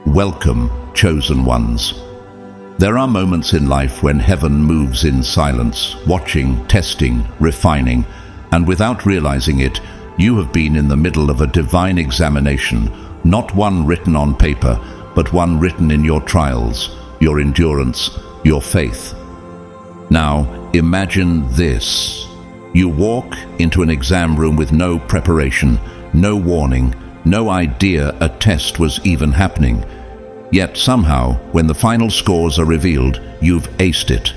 Welcome, chosen ones. There are moments in life when heaven moves in silence, watching, testing, refining, and without realizing it, you have been in the middle of a divine examination, not one written on paper, but one written in your trials, your endurance, your faith. Now, imagine this. You walk into an exam room with no preparation, no warning, no idea a test was even happening. Yet somehow, when the final scores are revealed, you've aced it.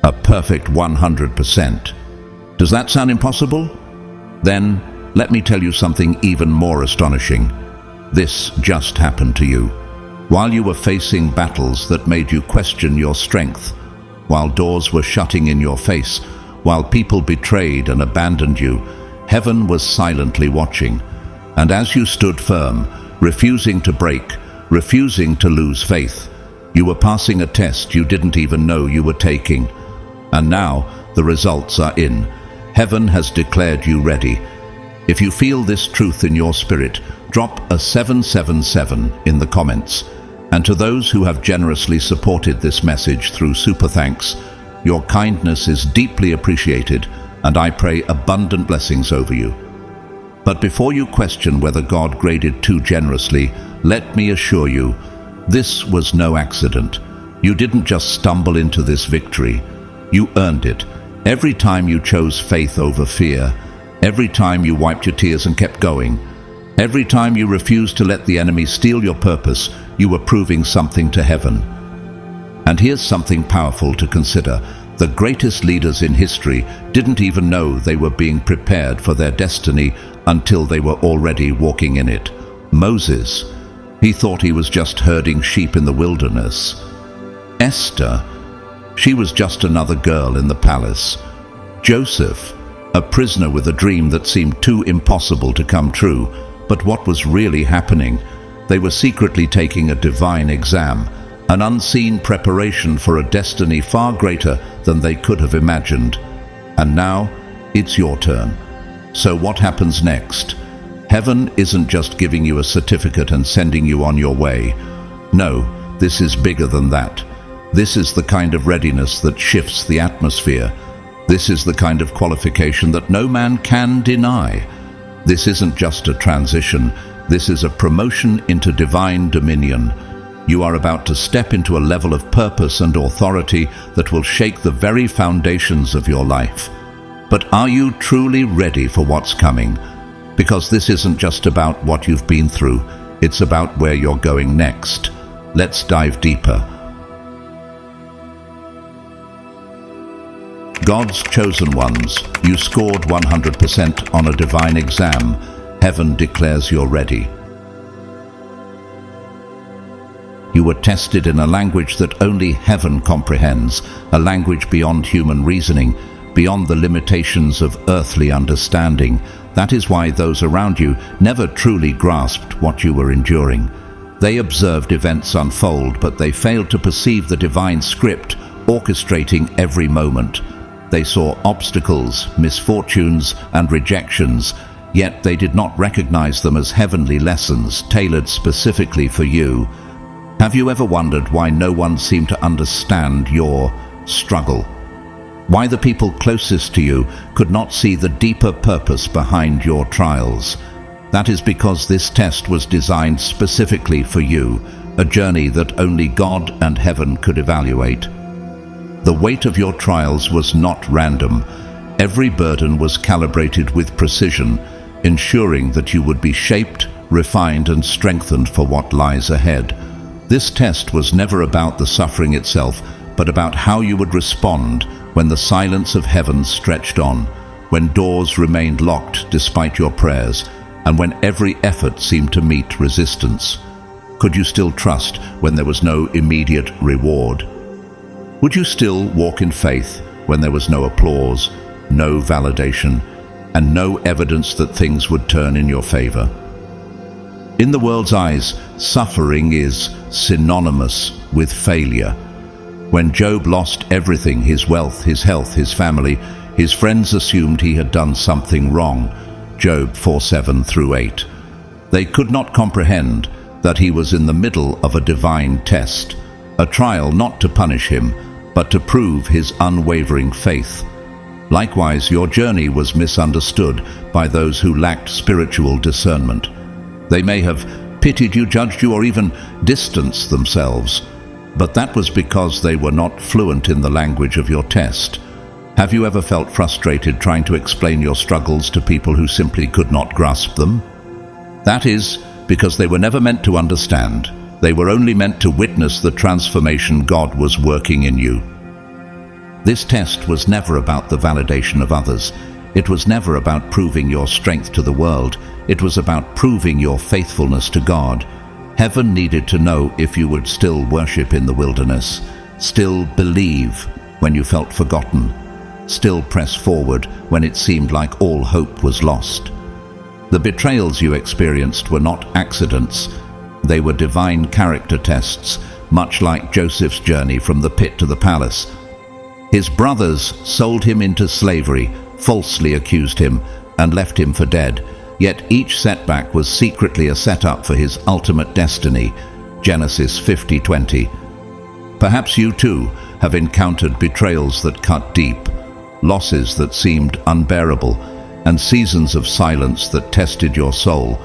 A perfect 100%. Does that sound impossible? Then, let me tell you something even more astonishing. This just happened to you. While you were facing battles that made you question your strength, while doors were shutting in your face, while people betrayed and abandoned you, heaven was silently watching. And as you stood firm, refusing to break, refusing to lose faith, you were passing a test you didn't even know you were taking. And now, the results are in. Heaven has declared you ready. If you feel this truth in your spirit, drop a 777 in the comments. And to those who have generously supported this message through Super Thanks, your kindness is deeply appreciated, and I pray abundant blessings over you. But before you question whether God graded too generously, let me assure you, this was no accident. You didn't just stumble into this victory. You earned it. Every time you chose faith over fear, every time you wiped your tears and kept going, every time you refused to let the enemy steal your purpose, you were proving something to heaven. And here's something powerful to consider. The greatest leaders in history didn't even know they were being prepared for their destiny until they were already walking in it. Moses, he thought he was just herding sheep in the wilderness. Esther, she was just another girl in the palace. Joseph, a prisoner with a dream that seemed too impossible to come true. But what was really happening? They were secretly taking a divine exam, an unseen preparation for a destiny far greater than they could have imagined. And now, it's your turn. So what happens next? Heaven isn't just giving you a certificate and sending you on your way. No, this is bigger than that. This is the kind of readiness that shifts the atmosphere. This is the kind of qualification that no man can deny. This isn't just a transition. This is a promotion into divine dominion. You are about to step into a level of purpose and authority that will shake the very foundations of your life. But are you truly ready for what's coming? Because this isn't just about what you've been through. It's about where you're going next. Let's dive deeper. God's chosen ones, you scored 100% on a divine exam. Heaven declares you're ready. You were tested in a language that only heaven comprehends, a language beyond human reasoning, beyond the limitations of earthly understanding. That is why those around you never truly grasped what you were enduring. They observed events unfold, but they failed to perceive the divine script orchestrating every moment. They saw obstacles, misfortunes, and rejections, yet they did not recognize them as heavenly lessons tailored specifically for you. Have you ever wondered why no one seemed to understand your struggle? Why the people closest to you could not see the deeper purpose behind your trials? That is because this test was designed specifically for you, a journey that only God and heaven could evaluate. The weight of your trials was not random. Every burden was calibrated with precision, ensuring that you would be shaped, refined, and strengthened for what lies ahead. This test was never about the suffering itself, but about how you would respond when the silence of heaven stretched on, when doors remained locked despite your prayers, and when every effort seemed to meet resistance. Could you still trust when there was no immediate reward? Would you still walk in faith when there was no applause, no validation, and no evidence that things would turn in your favor? In the world's eyes, suffering is synonymous with failure. When Job lost everything, his wealth, his health, his family, his friends assumed he had done something wrong. Job 4:7-8. They could not comprehend that he was in the middle of a divine test, a trial not to punish him, but to prove his unwavering faith. Likewise, your journey was misunderstood by those who lacked spiritual discernment. They may have pitied you, judged you, or even distanced themselves, but that was because they were not fluent in the language of your test. Have you ever felt frustrated trying to explain your struggles to people who simply could not grasp them? That is because they were never meant to understand. They were only meant to witness the transformation God was working in you. This test was never about the validation of others. It was never about proving your strength to the world. It was about proving your faithfulness to God. Heaven needed to know if you would still worship in the wilderness, still believe when you felt forgotten, still press forward when it seemed like all hope was lost. The betrayals you experienced were not accidents. They were divine character tests, much like Joseph's journey from the pit to the palace. His brothers sold him into slavery, falsely accused him, and left him for dead. Yet each setback was secretly a setup for his ultimate destiny. Genesis 50:20. Perhaps you too have encountered betrayals that cut deep, losses that seemed unbearable, and seasons of silence that tested your soul.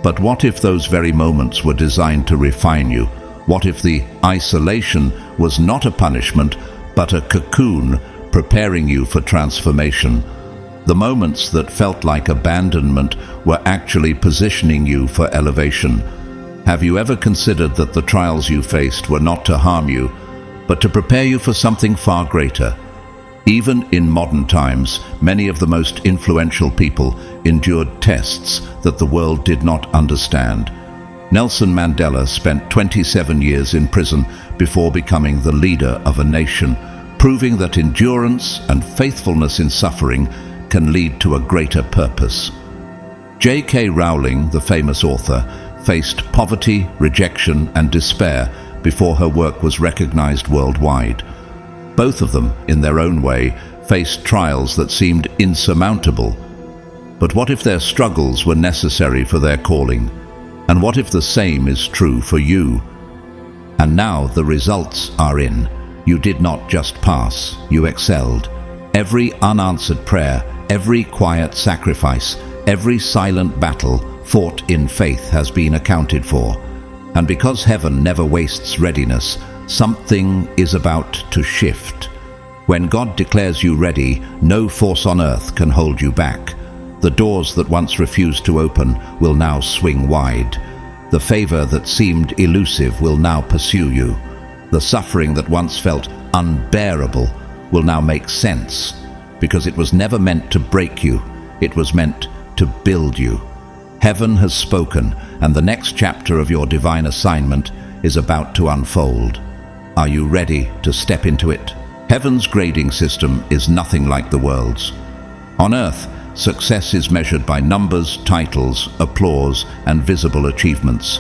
But what if those very moments were designed to refine you? What if the isolation was not a punishment, but a cocoon preparing you for transformation? The moments that felt like abandonment were actually positioning you for elevation. Have you ever considered that the trials you faced were not to harm you, but to prepare you for something far greater? Even in modern times, many of the most influential people endured tests that the world did not understand. Nelson Mandela spent 27 years in prison before becoming the leader of a nation, proving that endurance and faithfulness in suffering can lead to a greater purpose. J.K. Rowling, the famous author, faced poverty, rejection, and despair before her work was recognized worldwide. Both of them, in their own way, faced trials that seemed insurmountable. But what if their struggles were necessary for their calling? And what if the same is true for you? And now the results are in. You did not just pass, you excelled. Every unanswered prayer, every quiet sacrifice, every silent battle fought in faith has been accounted for. And because heaven never wastes readiness, something is about to shift. When God declares you ready, no force on earth can hold you back. The doors that once refused to open will now swing wide. The favor that seemed elusive will now pursue you. The suffering that once felt unbearable will now make sense, because it was never meant to break you, it was meant to build you. Heaven has spoken, and the next chapter of your divine assignment is about to unfold. Are you ready to step into it? Heaven's grading system is nothing like the world's. On earth, success is measured by numbers, titles, applause, and visible achievements.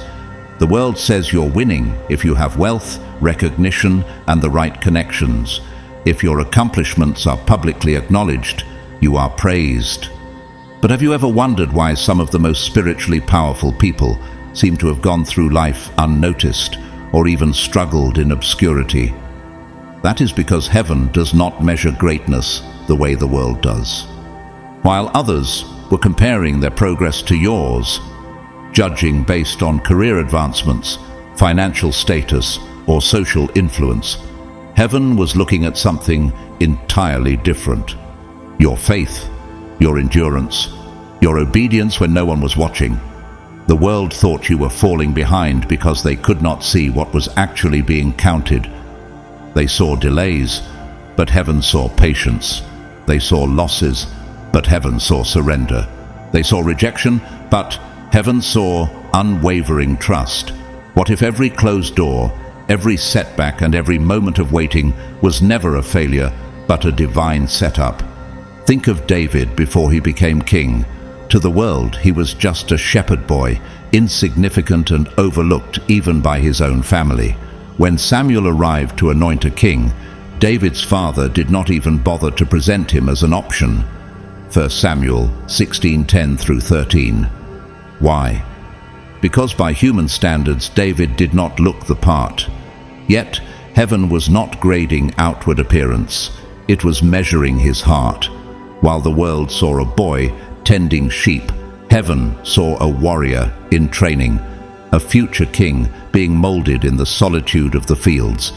The world says you're winning if you have wealth, recognition, and the right connections. If your accomplishments are publicly acknowledged, you are praised. But have you ever wondered why some of the most spiritually powerful people seem to have gone through life unnoticed, or even struggled in obscurity? That is because heaven does not measure greatness the way the world does. While others were comparing their progress to yours, judging based on career advancements, financial status, or social influence, heaven was looking at something entirely different. Your faith, your endurance, your obedience when no one was watching. The world thought you were falling behind because they could not see what was actually being counted. They saw delays, but heaven saw patience. They saw losses, but heaven saw surrender. They saw rejection, but heaven saw unwavering trust. What if every closed door, every setback, and every moment of waiting was never a failure, but a divine setup? Think of David before he became king. To the world, he was just a shepherd boy, insignificant and overlooked even by his own family. When Samuel arrived to anoint a king, David's father did not even bother to present him as an option. 1 Samuel 16:10-13. Why? because by human standards David did not look the part. Yet heaven was not grading outward appearance, it was measuring his heart. While the world saw a boy tending sheep, heaven saw a warrior in training, a future king being molded in the solitude of the fields.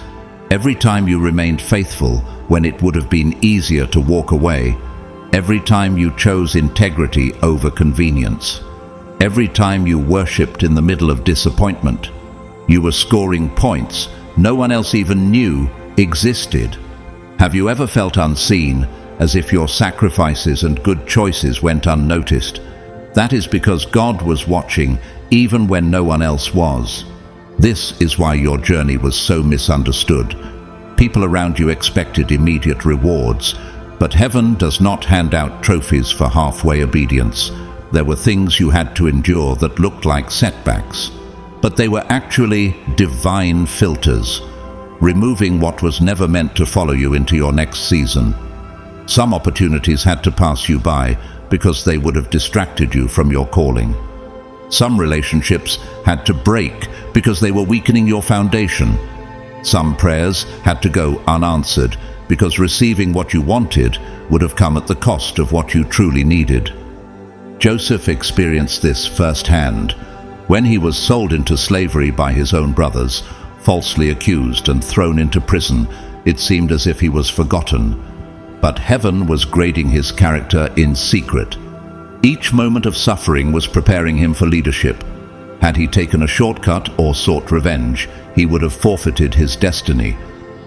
Every time you remained faithful when it would have been easier to walk away, every time you chose integrity over convenience, every time you worshipped in the middle of disappointment, you were scoring points no one else even knew existed. Have you ever felt unseen, as if your sacrifices and good choices went unnoticed? That is because God was watching even when no one else was. This is why your journey was so misunderstood. People around you expected immediate rewards, but heaven does not hand out trophies for halfway obedience. There were things you had to endure that looked like setbacks, but they were actually divine filters, removing what was never meant to follow you into your next season. Some opportunities had to pass you by because they would have distracted you from your calling. Some relationships had to break because they were weakening your foundation. Some prayers had to go unanswered because receiving what you wanted would have come at the cost of what you truly needed. Joseph experienced this firsthand. When he was sold into slavery by his own brothers, falsely accused and thrown into prison, it seemed as if he was forgotten. But heaven was grading his character in secret. Each moment of suffering was preparing him for leadership. Had he taken a shortcut or sought revenge, he would have forfeited his destiny.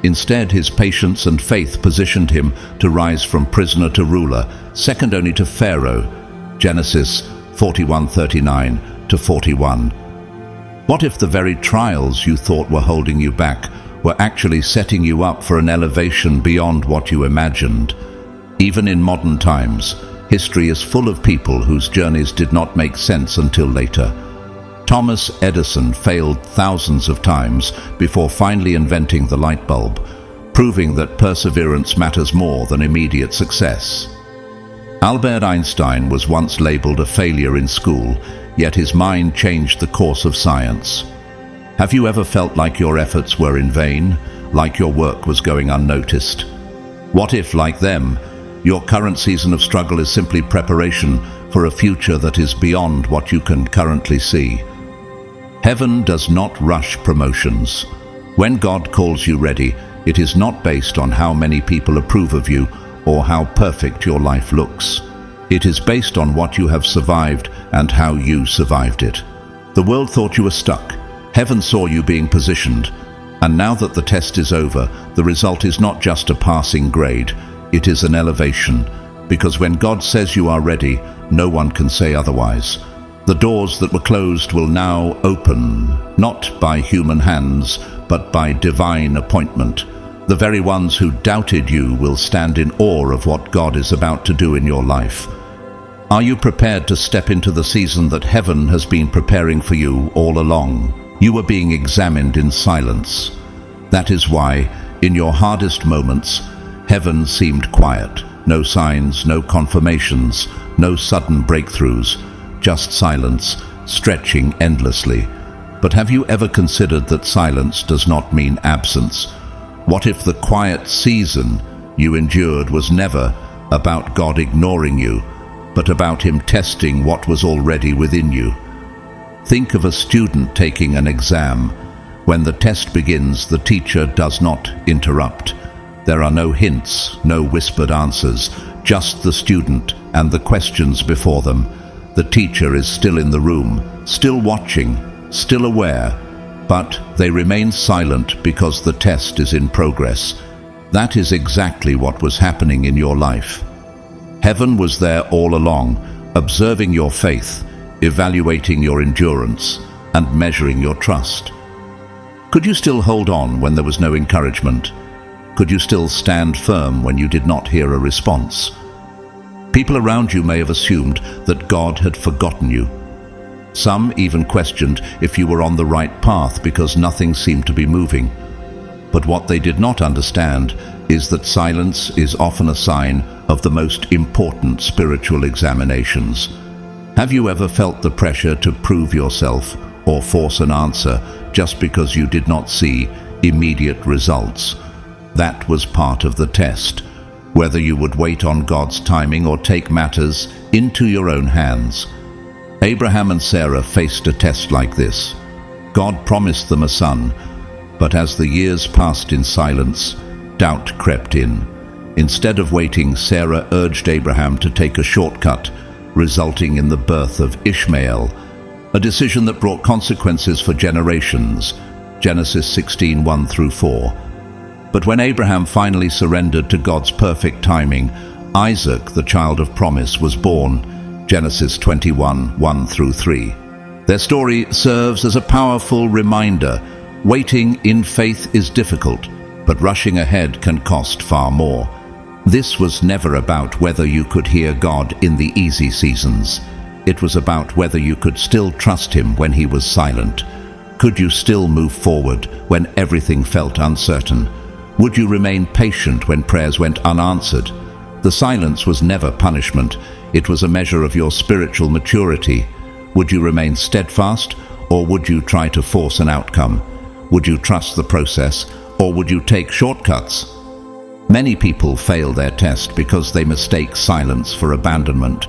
Instead, his patience and faith positioned him to rise from prisoner to ruler, second only to Pharaoh. Genesis 41:39 to 41. What if the very trials you thought were holding you back were actually setting you up for an elevation beyond what you imagined? Even in modern times, history is full of people whose journeys did not make sense until later. Thomas Edison failed thousands of times before finally inventing the light bulb, proving that perseverance matters more than immediate success. Albert Einstein was once labeled a failure in school, yet his mind changed the course of science. Have you ever felt like your efforts were in vain, like your work was going unnoticed? What if, like them, your current season of struggle is simply preparation for a future that is beyond what you can currently see? Heaven does not rush promotions. When God calls you ready, it is not based on how many people approve of you or how perfect your life looks. It is based on what you have survived and how you survived it. The world thought you were stuck. Heaven saw you being positioned. And now that the test is over, the result is not just a passing grade, it is an elevation. Because when God says you are ready, no one can say otherwise. The doors that were closed will now open, not by human hands, but by divine appointment. The very ones who doubted you will stand in awe of what God is about to do in your life. Are you prepared to step into the season that heaven has been preparing for you all along? You are being examined in silence. That is why, in your hardest moments, heaven seemed quiet. No signs, no confirmations, no sudden breakthroughs, just silence, stretching endlessly. But have you ever considered that silence does not mean absence? What if the quiet season you endured was never about God ignoring you, but about Him testing what was already within you? Think of a student taking an exam. When the test begins, the teacher does not interrupt. There are no hints, no whispered answers, just the student and the questions before them. The teacher is still in the room, still watching, still aware, but they remain silent because the test is in progress. That is exactly what was happening in your life. Heaven was there all along, observing your faith, evaluating your endurance, and measuring your trust. Could you still hold on when there was no encouragement? Could you still stand firm when you did not hear a response? People around you may have assumed that God had forgotten you. Some even questioned if you were on the right path because nothing seemed to be moving. But what they did not understand is that silence is often a sign of the most important spiritual examinations. Have you ever felt the pressure to prove yourself or force an answer just because you did not see immediate results? That was part of the test, whether you would wait on God's timing or take matters into your own hands. Abraham and Sarah faced a test like this. God promised them a son, but as the years passed in silence, doubt crept in. Instead of waiting, Sarah urged Abraham to take a shortcut, resulting in the birth of Ishmael, a decision that brought consequences for generations. Genesis 16:1-4. But when Abraham finally surrendered to God's perfect timing, Isaac, the child of promise, was born. Genesis 21:1-3. Their story serves as a powerful reminder. Waiting in faith is difficult, but rushing ahead can cost far more. This was never about whether you could hear God in the easy seasons. It was about whether you could still trust Him when He was silent. Could you still move forward when everything felt uncertain? Would you remain patient when prayers went unanswered? The silence was never punishment. It was a measure of your spiritual maturity. Would you remain steadfast, or would you try to force an outcome? Would you trust the process, or would you take shortcuts? Many people fail their test because they mistake silence for abandonment.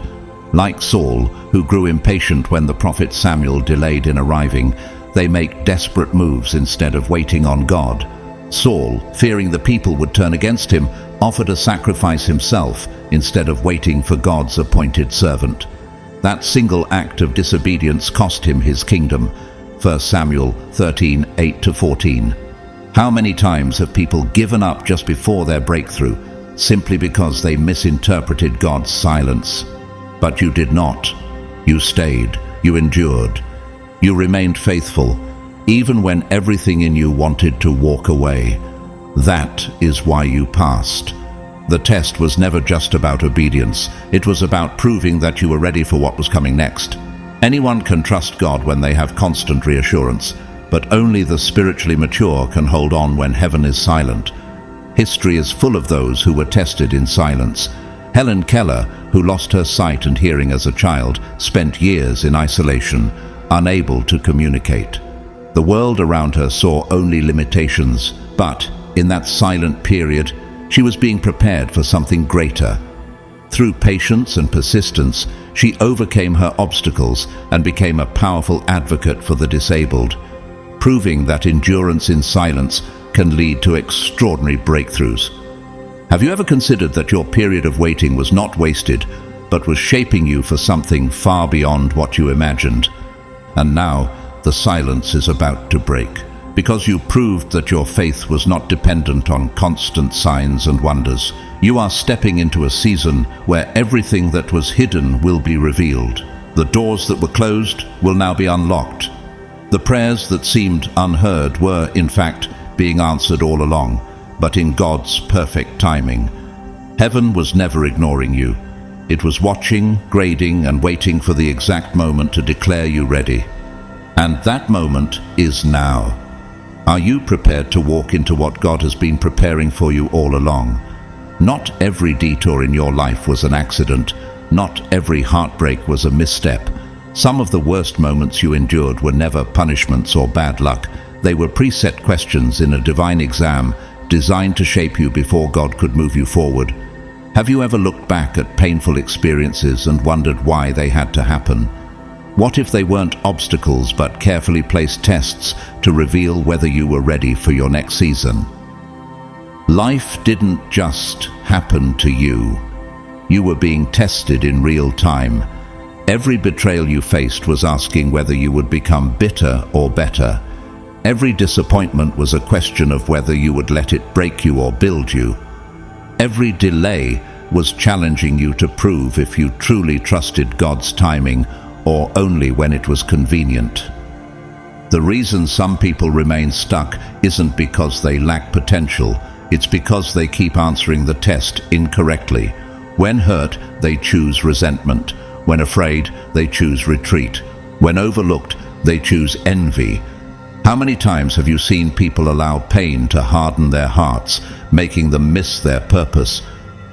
Like Saul, who grew impatient when the prophet Samuel delayed in arriving, they make desperate moves instead of waiting on God. Saul, fearing the people would turn against him, offered to sacrifice himself instead of waiting for God's appointed servant. That single act of disobedience cost him his kingdom. 1 Samuel 13:8-14. How many times have people given up just before their breakthrough, simply because they misinterpreted God's silence? But you did not. You stayed. You endured. You remained faithful, even when everything in you wanted to walk away. That is why you passed. The test was never just about obedience. It was about proving that you were ready for what was coming next. Anyone can trust God when they have constant reassurance, but only the spiritually mature can hold on when heaven is silent. History is full of those who were tested in silence. Helen Keller, who lost her sight and hearing as a child, spent years in isolation, unable to communicate. The world around her saw only limitations, but in that silent period, she was being prepared for something greater. Through patience and persistence, she overcame her obstacles and became a powerful advocate for the disabled, proving that endurance in silence can lead to extraordinary breakthroughs. Have you ever considered that your period of waiting was not wasted, but was shaping you for something far beyond what you imagined? And now, the silence is about to break, because you proved that your faith was not dependent on constant signs and wonders. You are stepping into a season where everything that was hidden will be revealed. The doors that were closed will now be unlocked. The prayers that seemed unheard were, in fact, being answered all along, but in God's perfect timing. Heaven was never ignoring you. It was watching, grading, and waiting for the exact moment to declare you ready. And that moment is now. Are you prepared to walk into what God has been preparing for you all along? Not every detour in your life was an accident. Not every heartbreak was a misstep. Some of the worst moments you endured were never punishments or bad luck. They were preset questions in a divine exam designed to shape you before God could move you forward. Have you ever looked back at painful experiences and wondered why they had to happen? What if they weren't obstacles but carefully placed tests to reveal whether you were ready for your next season? Life didn't just happen to you. You were being tested in real time. Every betrayal you faced was asking whether you would become bitter or better. Every disappointment was a question of whether you would let it break you or build you. Every delay was challenging you to prove if you truly trusted God's timing or only when it was convenient. The reason some people remain stuck isn't because they lack potential. It's because they keep answering the test incorrectly. When hurt, they choose resentment. When afraid, they choose retreat. When overlooked, they choose envy. How many times have you seen people allow pain to harden their hearts, making them miss their purpose?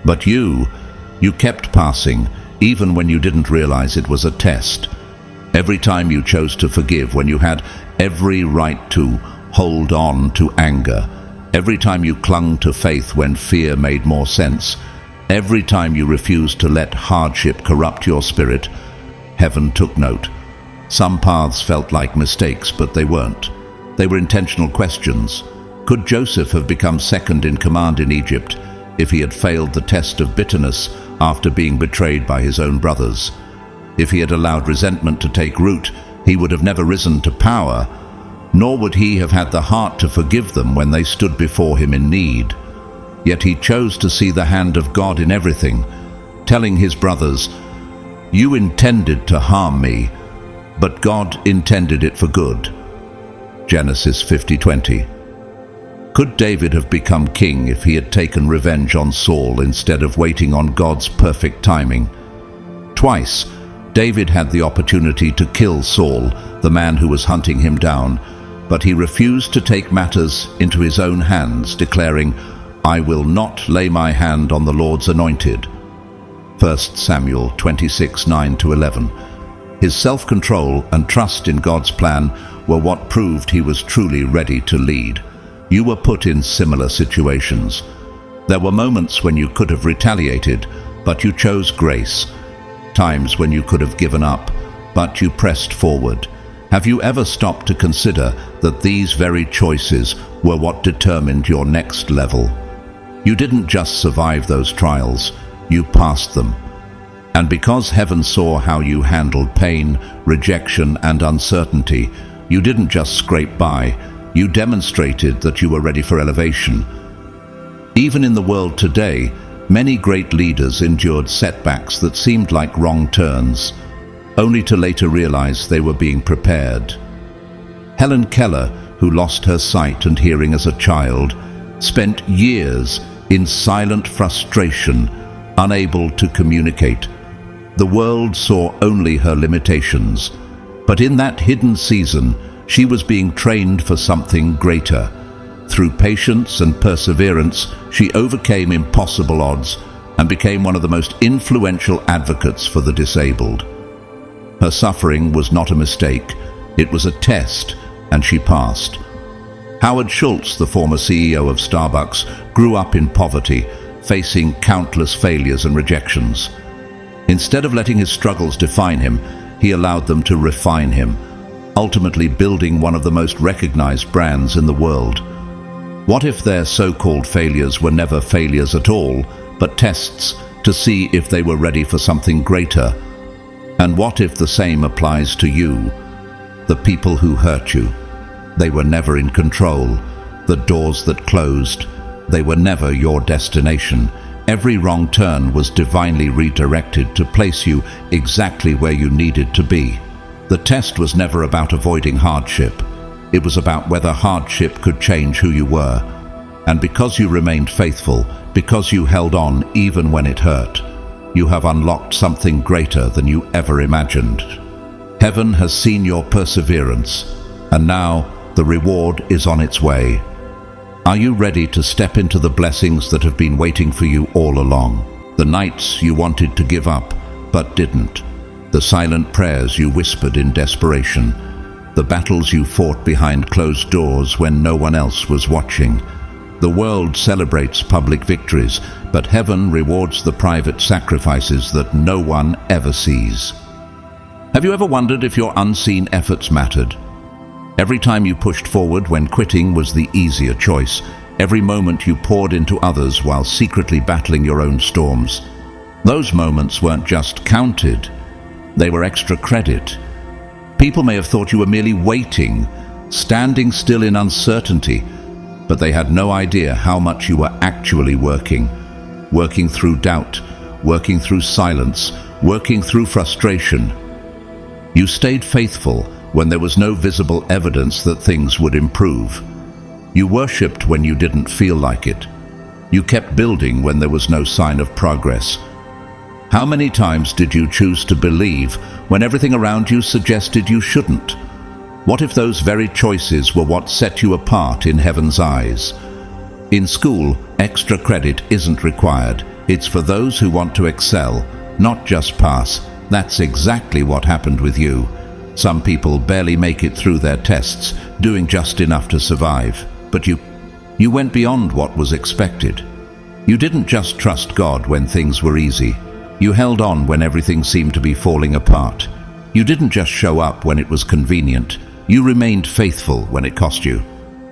But you kept passing, even when you didn't realize it was a test. Every time you chose to forgive when you had every right to hold on to anger. Every time you clung to faith when fear made more sense. Every time you refused to let hardship corrupt your spirit, heaven took note. Some paths felt like mistakes, but they weren't. They were intentional questions. Could Joseph have become second in command in Egypt if he had failed the test of bitterness after being betrayed by his own brothers? If he had allowed resentment to take root, he would have never risen to power, nor would he have had the heart to forgive them when they stood before him in need. Yet he chose to see the hand of God in everything, telling his brothers, "You intended to harm me, but God intended it for good." Genesis 50:20. Could David have become king if he had taken revenge on Saul instead of waiting on God's perfect timing? Twice, David had the opportunity to kill Saul, the man who was hunting him down, but he refused to take matters into his own hands, declaring, "I will not lay my hand on the Lord's anointed." 1 Samuel 26:9-11. His self-control and trust in God's plan were what proved he was truly ready to lead. You were put in similar situations. There were moments when you could have retaliated, but you chose grace. Times when you could have given up, but you pressed forward. Have you ever stopped to consider that these very choices were what determined your next level? You didn't just survive those trials, you passed them. And because heaven saw how you handled pain, rejection, and uncertainty, you didn't just scrape by, you demonstrated that you were ready for elevation. Even in the world today, many great leaders endured setbacks that seemed like wrong turns, only to later realize they were being prepared. Helen Keller, who lost her sight and hearing as a child, spent years in silent frustration, unable to communicate. The world saw only her limitations, but in that hidden season, she was being trained for something greater. Through patience and perseverance, she overcame impossible odds and became one of the most influential advocates for the disabled. Her suffering was not a mistake, it was a test, and she passed. Howard Schultz, the former CEO of Starbucks, grew up in poverty, facing countless failures and rejections. Instead of letting his struggles define him, he allowed them to refine him, ultimately building one of the most recognized brands in the world. What if their so-called failures were never failures at all, but tests to see if they were ready for something greater? And what if the same applies to you? The people who hurt you, they were never in control. The doors that closed, they were never your destination. Every wrong turn was divinely redirected to place you exactly where you needed to be. The test was never about avoiding hardship. It was about whether hardship could change who you were. And because you remained faithful, because you held on even when it hurt, you have unlocked something greater than you ever imagined. Heaven has seen your perseverance, and now the reward is on its way. Are you ready to step into the blessings that have been waiting for you all along? The nights you wanted to give up, but didn't. The silent prayers you whispered in desperation. The battles you fought behind closed doors when no one else was watching. The world celebrates public victories, but heaven rewards the private sacrifices that no one ever sees. Have you ever wondered if your unseen efforts mattered? Every time you pushed forward when quitting was the easier choice. Every moment you poured into others while secretly battling your own storms. Those moments weren't just counted, they were extra credit. People may have thought you were merely waiting, standing still in uncertainty, but they had no idea how much you were actually working. Working through doubt, working through silence, working through frustration. You stayed faithful when there was no visible evidence that things would improve. You worshipped when you didn't feel like it. You kept building when there was no sign of progress. How many times did you choose to believe when everything around you suggested you shouldn't? What if those very choices were what set you apart in heaven's eyes? In school, extra credit isn't required. It's for those who want to excel, not just pass. That's exactly what happened with you. Some people barely make it through their tests, doing just enough to survive. But you went beyond what was expected. You didn't just trust God when things were easy. You held on when everything seemed to be falling apart. You didn't just show up when it was convenient. You remained faithful when it cost you.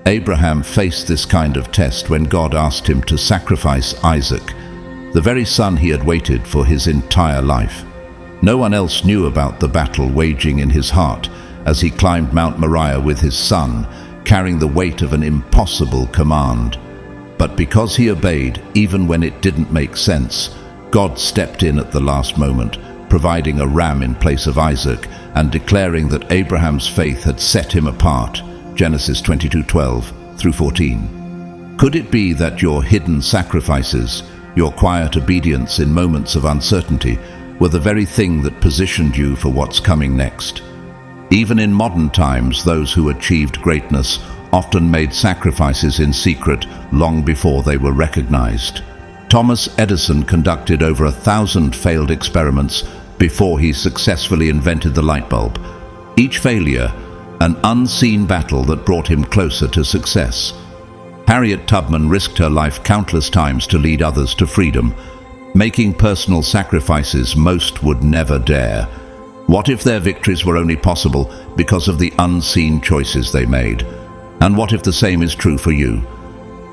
Abraham faced this kind of test when God asked him to sacrifice Isaac, the very son he had waited for his entire life. No one else knew about the battle waging in his heart as he climbed Mount Moriah with his son, carrying the weight of an impossible command. But because he obeyed, even when it didn't make sense, God stepped in at the last moment, providing a ram in place of Isaac and declaring that Abraham's faith had set him apart. Genesis 22:12 through 14. Could it be that your hidden sacrifices, your quiet obedience in moments of uncertainty, were the very thing that positioned you for what's coming next? Even in modern times, those who achieved greatness often made sacrifices in secret long before they were recognized. Thomas Edison conducted over 1,000 failed experiments before he successfully invented the light bulb. Each failure, an unseen battle that brought him closer to success. Harriet Tubman risked her life countless times to lead others to freedom, making personal sacrifices most would never dare. What if their victories were only possible because of the unseen choices they made? And what if the same is true for you?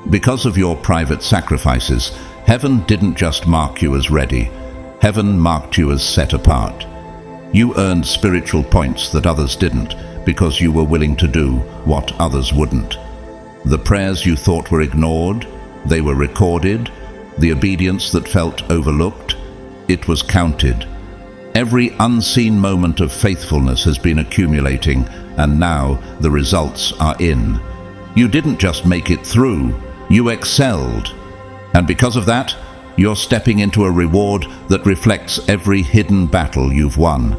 Because of your private sacrifices, heaven didn't just mark you as ready. Heaven marked you as set apart. You earned spiritual points that others didn't because you were willing to do what others wouldn't. The prayers you thought were ignored, they were recorded. The obedience that felt overlooked, it was counted. Every unseen moment of faithfulness has been accumulating, and now the results are in. You didn't just make it through, you excelled. And because of that, you're stepping into a reward that reflects every hidden battle you've won.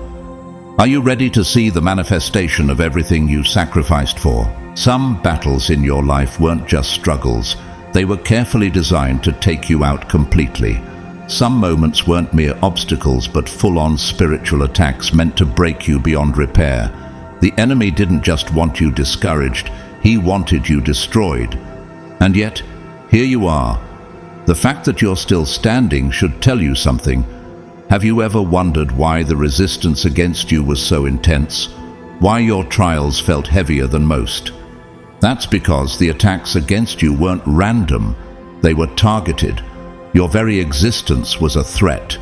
Are you ready to see the manifestation of everything you sacrificed for? Some battles in your life weren't just struggles. They were carefully designed to take you out completely. Some moments weren't mere obstacles, but full-on spiritual attacks meant to break you beyond repair. The enemy didn't just want you discouraged, he wanted you destroyed. And yet, here you are. The fact that you're still standing should tell you something. Have you ever wondered why the resistance against you was so intense? Why your trials felt heavier than most? That's because the attacks against you weren't random. They were targeted. Your very existence was a threat.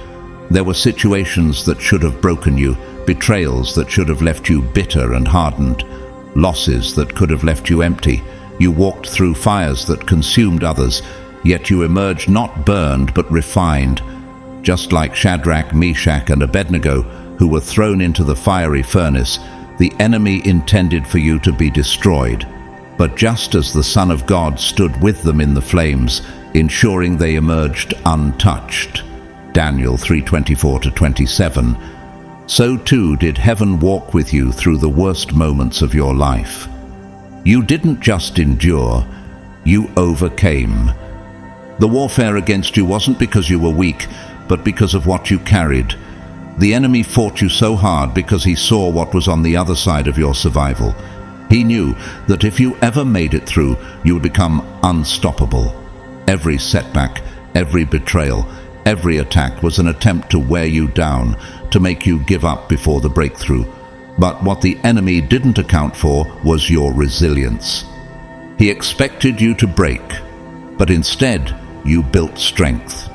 There were situations that should have broken you, betrayals that should have left you bitter and hardened, losses that could have left you empty. You walked through fires that consumed others, yet you emerged not burned but refined. Just like Shadrach, Meshach, and Abednego, who were thrown into the fiery furnace, the enemy intended for you to be destroyed. But just as the Son of God stood with them in the flames, ensuring they emerged untouched, Daniel 3:24-27, so too did heaven walk with you through the worst moments of your life. You didn't just endure, you overcame. The warfare against you wasn't because you were weak, but because of what you carried. The enemy fought you so hard because he saw what was on the other side of your survival. He knew that if you ever made it through, you would become unstoppable. Every setback, every betrayal, every attack was an attempt to wear you down, to make you give up before the breakthrough. But what the enemy didn't account for was your resilience. He expected you to break, but instead you built strength.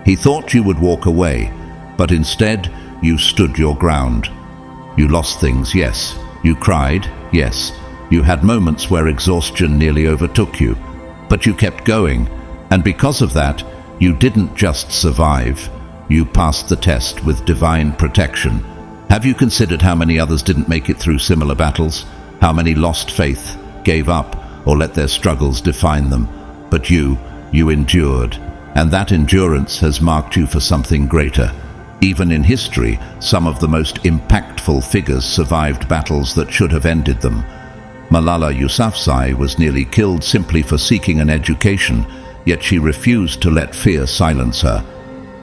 He thought you would walk away, but instead you stood your ground. You lost things, yes. You cried, yes. You had moments where exhaustion nearly overtook you, but you kept going. And because of that, you didn't just survive. You passed the test with divine protection. Have you considered how many others didn't make it through similar battles? How many lost faith, gave up, or let their struggles define them? But you endured. And that endurance has marked you for something greater. Even in history, some of the most impactful figures survived battles that should have ended them. Malala Yousafzai was nearly killed simply for seeking an education, yet she refused to let fear silence her.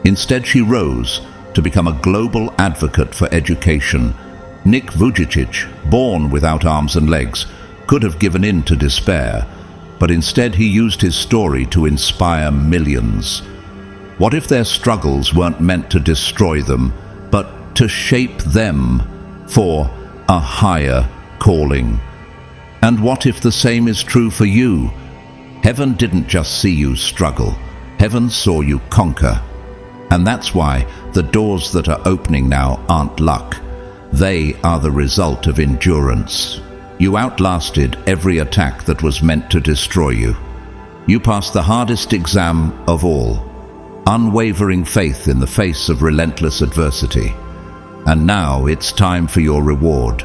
Instead, she rose, to become a global advocate for education. Nick Vujicic, born without arms and legs, could have given in to despair, but instead he used his story to inspire millions. What if their struggles weren't meant to destroy them, but to shape them for a higher calling? And what if the same is true for you? Heaven didn't just see you struggle. Heaven saw you conquer. And that's why the doors that are opening now aren't luck. They are the result of endurance. You outlasted every attack that was meant to destroy you. You passed the hardest exam of all, unwavering faith in the face of relentless adversity. And now it's time for your reward.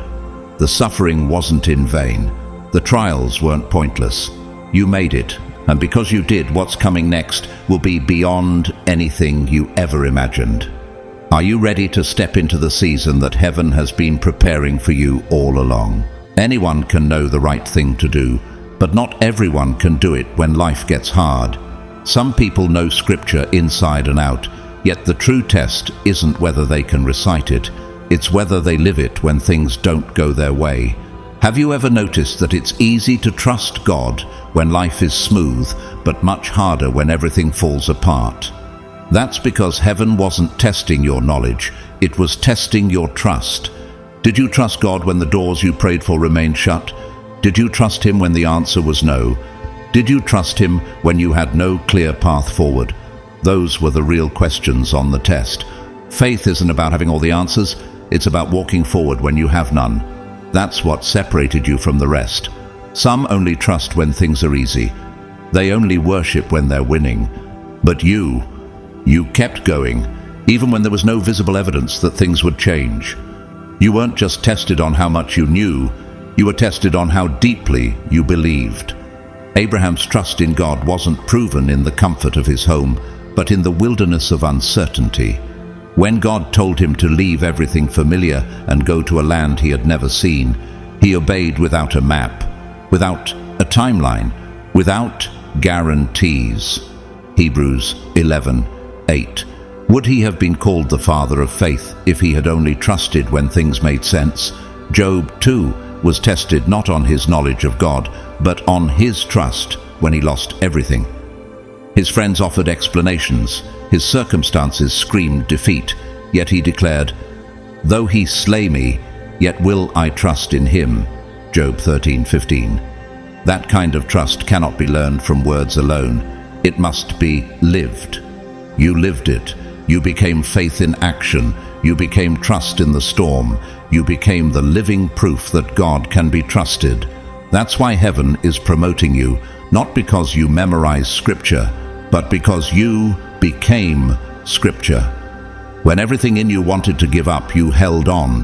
The suffering wasn't in vain. The trials weren't pointless. You made it, and because you did, what's coming next will be beyond anything you ever imagined. Are you ready to step into the season that heaven has been preparing for you all along? Anyone can know the right thing to do, but not everyone can do it when life gets hard. Some people know scripture inside and out, yet the true test isn't whether they can recite it, it's whether they live it when things don't go their way. Have you ever noticed that it's easy to trust God when life is smooth, but much harder when everything falls apart? That's because heaven wasn't testing your knowledge, it was testing your trust. Did you trust God when the doors you prayed for remained shut? Did you trust Him when the answer was no? Did you trust Him when you had no clear path forward? Those were the real questions on the test. Faith isn't about having all the answers, it's about walking forward when you have none. That's what separated you from the rest. Some only trust when things are easy. They only worship when they're winning. But you kept going, even when there was no visible evidence that things would change. You weren't just tested on how much you knew, you were tested on how deeply you believed. Abraham's trust in God wasn't proven in the comfort of his home, but in the wilderness of uncertainty. When God told him to leave everything familiar and go to a land he had never seen, he obeyed without a map, without a timeline, without guarantees. Hebrews 11:8. Would he have been called the father of faith if he had only trusted when things made sense? Job, too, was tested not on his knowledge of God, but on his trust when he lost everything. His friends offered explanations. His circumstances screamed defeat, yet he declared, "Though he slay me, yet will I trust in him." Job 13:15. That kind of trust cannot be learned from words alone. It must be lived. You lived it. You became faith in action. You became trust in the storm. You became the living proof that God can be trusted. That's why heaven is promoting you, not because you memorized scripture, but because you became scripture. When everything in you wanted to give up, you held on.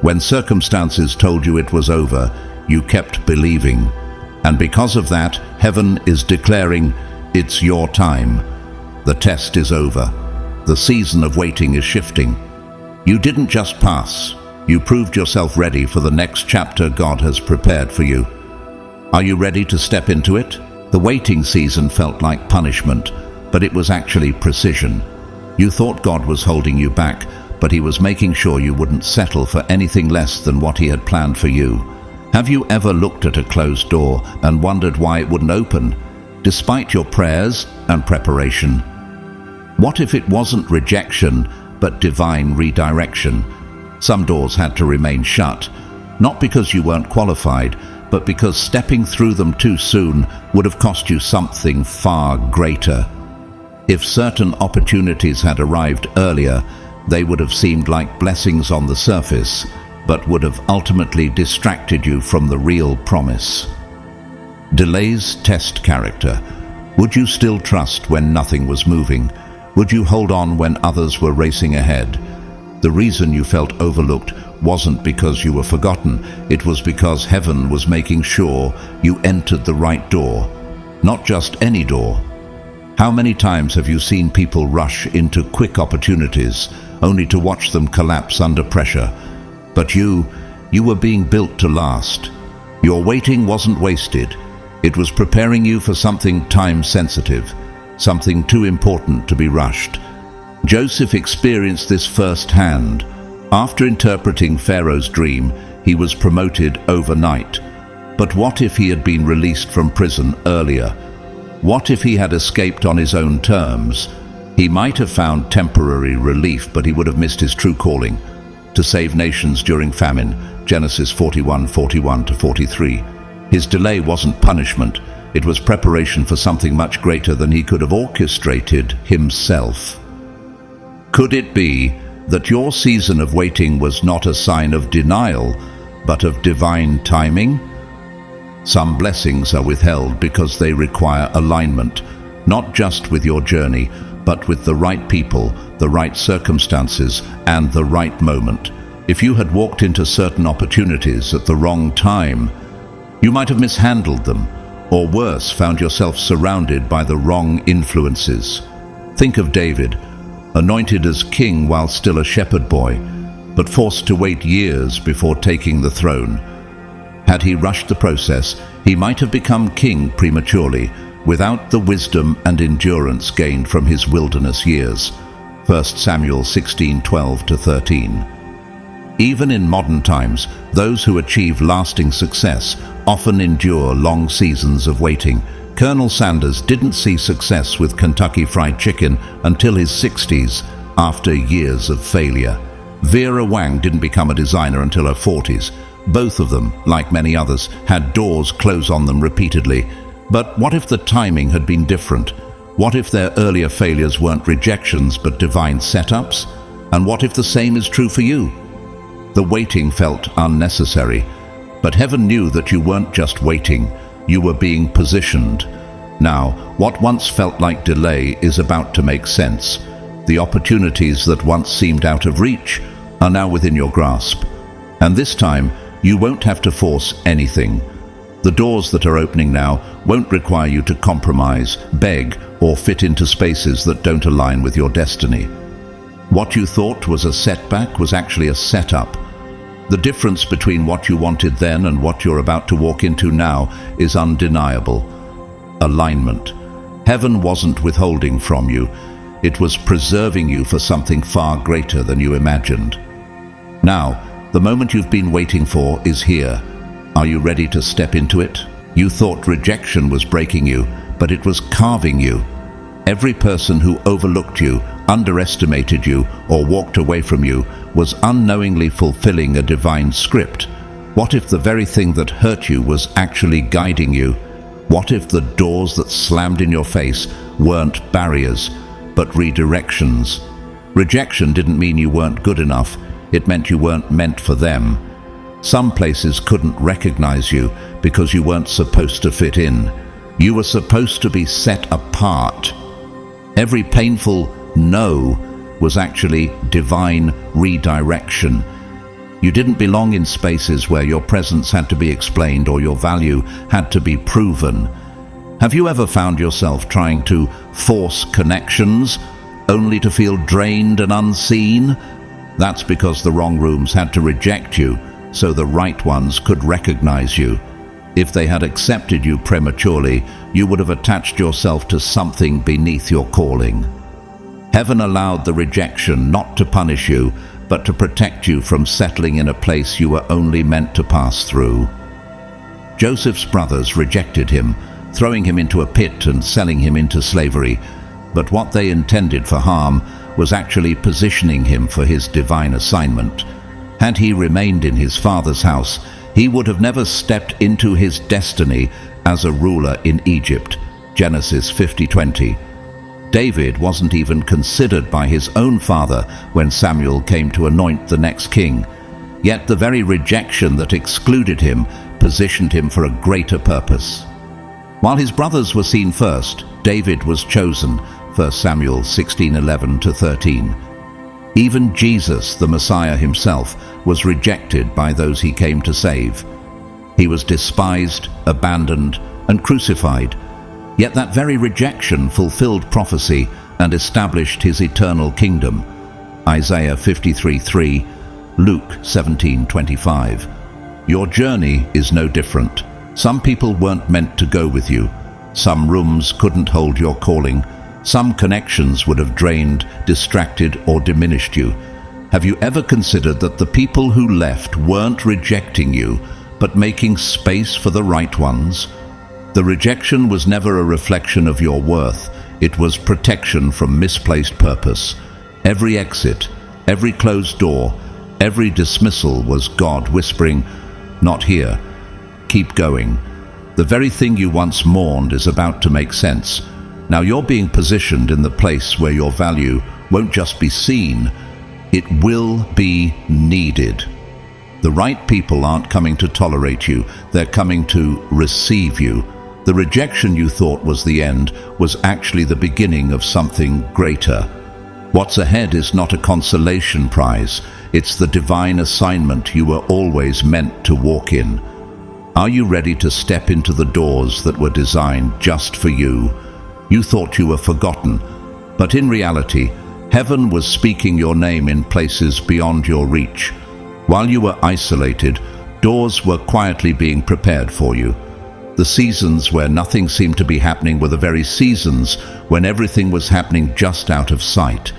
When circumstances told you it was over, you kept believing. And because of that, heaven is declaring, it's your time. The test is over. The season of waiting is shifting. You didn't just pass. You proved yourself ready for the next chapter God has prepared for you. Are you ready to step into it? The waiting season felt like punishment, but it was actually precision. You thought God was holding you back, but He was making sure you wouldn't settle for anything less than what He had planned for you. Have you ever looked at a closed door and wondered why it wouldn't open, despite your prayers and preparation? What if it wasn't rejection, but divine redirection? Some doors had to remain shut, not because you weren't qualified, but because stepping through them too soon would have cost you something far greater. If certain opportunities had arrived earlier, they would have seemed like blessings on the surface, but would have ultimately distracted you from the real promise. Delays test character. Would you still trust when nothing was moving? Would you hold on when others were racing ahead? The reason you felt overlooked wasn't because you were forgotten, it was because heaven was making sure you entered the right door, not just any door. How many times have you seen people rush into quick opportunities only to watch them collapse under pressure? But you were being built to last. Your waiting wasn't wasted. It was preparing you for something time-sensitive, something too important to be rushed. Joseph experienced this firsthand. After interpreting Pharaoh's dream, he was promoted overnight. But what if he had been released from prison earlier? What if he had escaped on his own terms? He might have found temporary relief, but he would have missed his true calling, to save nations during famine, Genesis 41:41-43. His delay wasn't punishment, it was preparation for something much greater than he could have orchestrated himself. Could it be that your season of waiting was not a sign of denial, but of divine timing? Some blessings are withheld because they require alignment, not just with your journey, but with the right people, the right circumstances, and the right moment. If you had walked into certain opportunities at the wrong time, you might have mishandled them, or worse, found yourself surrounded by the wrong influences. Think of David, anointed as king while still a shepherd boy, but forced to wait years before taking the throne. Had he rushed the process, he might have become king prematurely, without the wisdom and endurance gained from his wilderness years. 1 Samuel 16:12-13. Even in modern times, those who achieve lasting success often endure long seasons of waiting. Colonel Sanders didn't see success with Kentucky Fried Chicken until his 60s, after years of failure. Vera Wang didn't become a designer until her 40s. Both of them, like many others, had doors close on them repeatedly. But what if the timing had been different? What if their earlier failures weren't rejections but divine setups? And what if the same is true for you? The waiting felt unnecessary, but heaven knew that you weren't just waiting, you were being positioned. Now, what once felt like delay is about to make sense. The opportunities that once seemed out of reach are now within your grasp. And this time, you won't have to force anything. The doors that are opening now won't require you to compromise, beg, or fit into spaces that don't align with your destiny. What you thought was a setback was actually a setup. The difference between what you wanted then and what you're about to walk into now is undeniable. Alignment. Heaven wasn't withholding from you. It was preserving you for something far greater than you imagined. Now, the moment you've been waiting for is here. Are you ready to step into it? You thought rejection was breaking you, but it was carving you. Every person who overlooked you, underestimated you, or walked away from you was unknowingly fulfilling a divine script. What if the very thing that hurt you was actually guiding you? What if the doors that slammed in your face weren't barriers, but redirections? Rejection didn't mean you weren't good enough. It meant you weren't meant for them. Some places couldn't recognize you because you weren't supposed to fit in. You were supposed to be set apart. Every painful no was actually divine redirection. You didn't belong in spaces where your presence had to be explained or your value had to be proven. Have you ever found yourself trying to force connections only to feel drained and unseen? That's because the wrong rooms had to reject you so the right ones could recognize you. If they had accepted you prematurely, you would have attached yourself to something beneath your calling. Heaven allowed the rejection not to punish you, but to protect you from settling in a place you were only meant to pass through. Joseph's brothers rejected him, throwing him into a pit and selling him into slavery, but what they intended for harm was actually positioning him for his divine assignment. Had he remained in his father's house, he would have never stepped into his destiny as a ruler in Egypt. Genesis 50:20. David wasn't even considered by his own father when Samuel came to anoint the next king. Yet the very rejection that excluded him positioned him for a greater purpose. While his brothers were seen first, David was chosen. 1 Samuel 16:11-13. Even Jesus, the Messiah himself, was rejected by those he came to save. He was despised, abandoned, and crucified. Yet that very rejection fulfilled prophecy and established his eternal kingdom. Isaiah 53:3, Luke 17:25. Your journey is no different. Some people weren't meant to go with you. Some rooms couldn't hold your calling. Some connections would have drained, distracted, or diminished you. Have you ever considered that the people who left weren't rejecting you, but making space for the right ones? The rejection was never a reflection of your worth. It was protection from misplaced purpose. Every exit, every closed door, every dismissal was God whispering, "Not here. Keep going." The very thing you once mourned is about to make sense. Now you're being positioned in the place where your value won't just be seen, it will be needed. The right people aren't coming to tolerate you, they're coming to receive you. The rejection you thought was the end was actually the beginning of something greater. What's ahead is not a consolation prize, it's the divine assignment you were always meant to walk in. Are you ready to step into the doors that were designed just for you? You thought you were forgotten, but in reality, heaven was speaking your name in places beyond your reach. While you were isolated, doors were quietly being prepared for you. The seasons where nothing seemed to be happening were the very seasons when everything was happening just out of sight.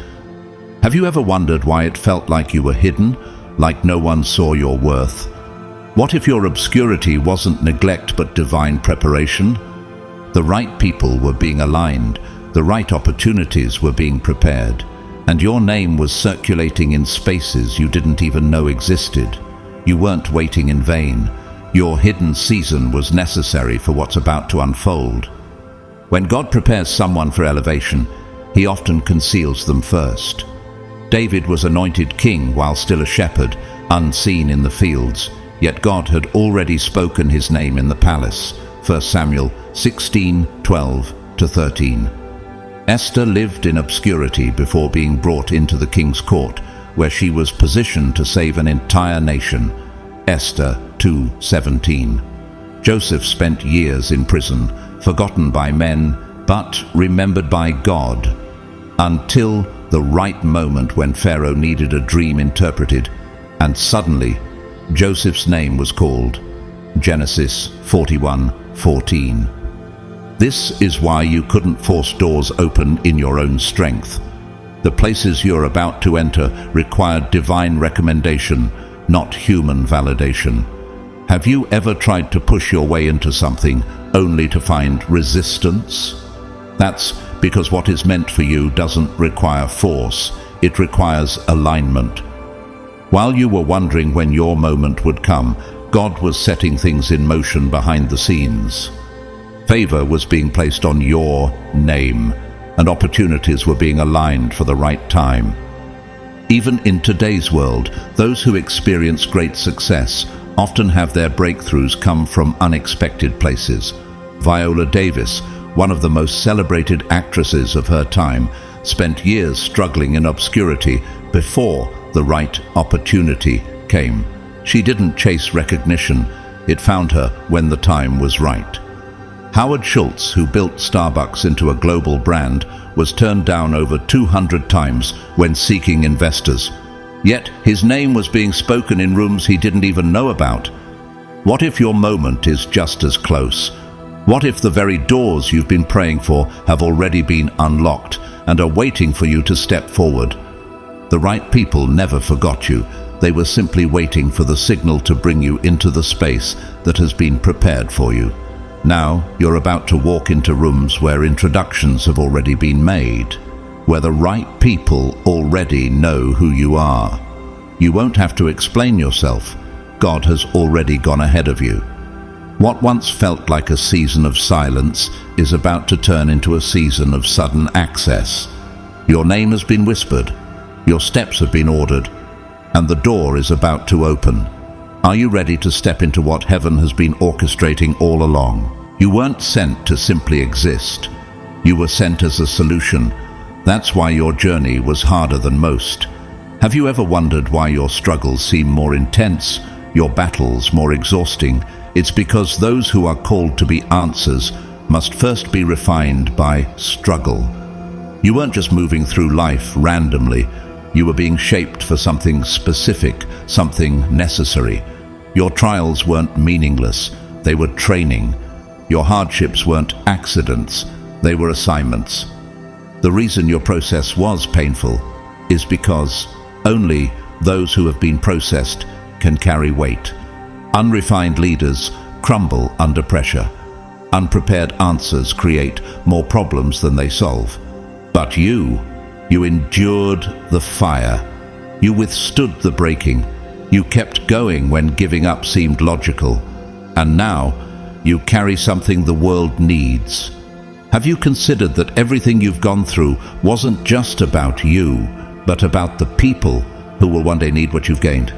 Have you ever wondered why it felt like you were hidden, like no one saw your worth? What if your obscurity wasn't neglect but divine preparation? The right people were being aligned, the right opportunities were being prepared, and your name was circulating in spaces you didn't even know existed. You weren't waiting in vain. Your hidden season was necessary for what's about to unfold. When God prepares someone for elevation, He often conceals them first. David was anointed king while still a shepherd, unseen in the fields, yet God had already spoken his name in the palace. 1 Samuel 16:12-13. Esther lived in obscurity before being brought into the king's court, where she was positioned to save an entire nation. Esther 2:17. Joseph spent years in prison, forgotten by men, but remembered by God, until the right moment when Pharaoh needed a dream interpreted, and suddenly Joseph's name was called. Genesis 41:14. This is why you couldn't force doors open in your own strength. The places you're about to enter required divine recommendation, not human validation. Have you ever tried to push your way into something only to find resistance? That's because what is meant for you doesn't require force, it requires alignment. While you were wondering when your moment would come, God was setting things in motion behind the scenes. Favor was being placed on your name, and opportunities were being aligned for the right time. Even in today's world, those who experience great success often have their breakthroughs come from unexpected places. Viola Davis, one of the most celebrated actresses of her time, spent years struggling in obscurity before the right opportunity came. She didn't chase recognition, it found her when the time was right. Howard Schultz, who built Starbucks into a global brand, was turned down over 200 times when seeking investors. Yet his name was being spoken in rooms he didn't even know about. What if your moment is just as close? What if the very doors you've been praying for have already been unlocked and are waiting for you to step forward? The right people never forgot you. They were simply waiting for the signal to bring you into the space that has been prepared for you. Now you're about to walk into rooms where introductions have already been made, where the right people already know who you are. You won't have to explain yourself. God has already gone ahead of you. What once felt like a season of silence is about to turn into a season of sudden access. Your name has been whispered, your steps have been ordered, and the door is about to open. Are you ready to step into what heaven has been orchestrating all along? You weren't sent to simply exist. You were sent as a solution. That's why your journey was harder than most. Have you ever wondered why your struggles seem more intense, your battles more exhausting? It's because those who are called to be answers must first be refined by struggle. You weren't just moving through life randomly. You were being shaped for something specific, something necessary. Your trials weren't meaningless. They were training. Your hardships weren't accidents. They were assignments. The reason your process was painful is because only those who have been processed can carry weight. Unrefined leaders crumble under pressure. Unprepared answers create more problems than they solve. But you endured the fire. You withstood the breaking. You kept going when giving up seemed logical. And now you carry something the world needs. Have you considered that everything you've gone through wasn't just about you, but about the people who will one day need what you've gained?